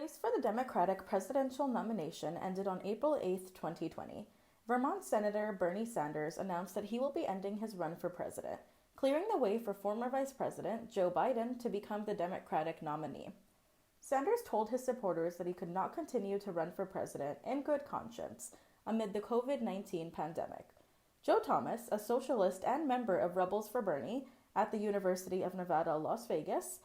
race for the Democratic presidential nomination ended on April 8, 2020. Vermont Senator Bernie Sanders announced that he will be ending his run for president, clearing the way for former Vice President Joe Biden to become the Democratic nominee. Sanders told his supporters that he could not continue to run for president in good conscience amid the COVID-19 pandemic. Joe Thomas, a socialist and member of Rebels for Bernie at the University of Nevada, Las Vegas,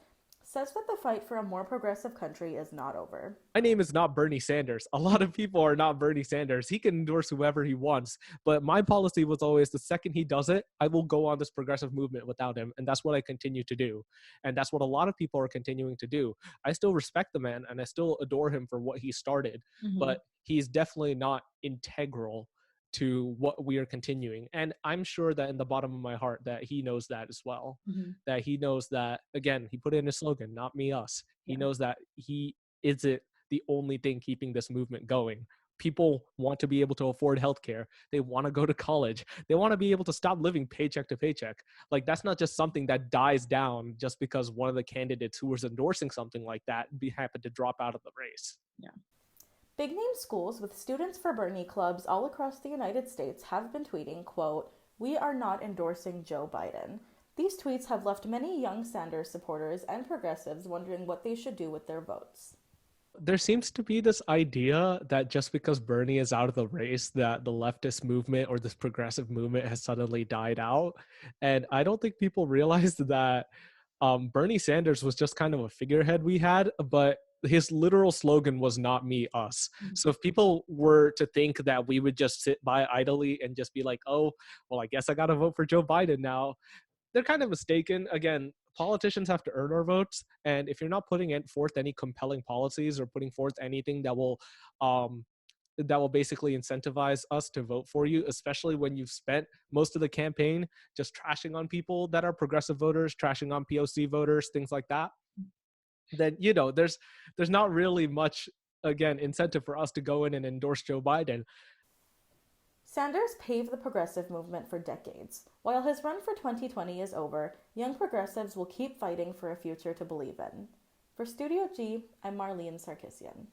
says that the fight for a more progressive country is not over. My name is not Bernie Sanders. A lot of people are not Bernie Sanders. He can endorse whoever he wants. But my policy was always the second he does it, I will go on this progressive movement without him. And that's what I continue to do. And that's what a lot of people are continuing to do. I still respect the man and I still adore him for what he started. But he's definitely not integral to what we are continuing. And I'm sure that in the bottom of my heart that he knows that as well. That he knows that, again, he put in his slogan, not me, us. He knows that he isn't the only thing keeping this movement going. People want to be able to afford healthcare. They want to go to college. They want to be able to stop living paycheck to paycheck. Like, that's not just something that dies down just because one of the candidates who was endorsing something like that happened to drop out of the race. Yeah. Big name schools with Students for Bernie clubs all across the United States have been tweeting, quote, "We are not endorsing Joe Biden." These tweets have left many young Sanders supporters and progressives wondering what they should do with their votes. There seems to be this idea that just because Bernie is out of the race, that the leftist movement or this progressive movement has suddenly died out. And I don't think people realized that Bernie Sanders was just kind of a figurehead we had, but his literal slogan was not me, us. So if people were to think that we would just sit by idly and just be like, oh, well, I guess I got to vote for Joe Biden now, they're kind of mistaken. Again, politicians have to earn our votes. And if you're not putting forth any compelling policies or putting forth anything that will basically incentivize us to vote for you, especially when you've spent most of the campaign just trashing on people that are progressive voters, trashing on POC voters, things like that, then, there's not really much, again, incentive for us to go in and endorse Joe Biden. Sanders paved the progressive movement for decades. While his run for 2020 is over, young progressives will keep fighting for a future to believe in. For Studio G, I'm Marlyn Sarkissian.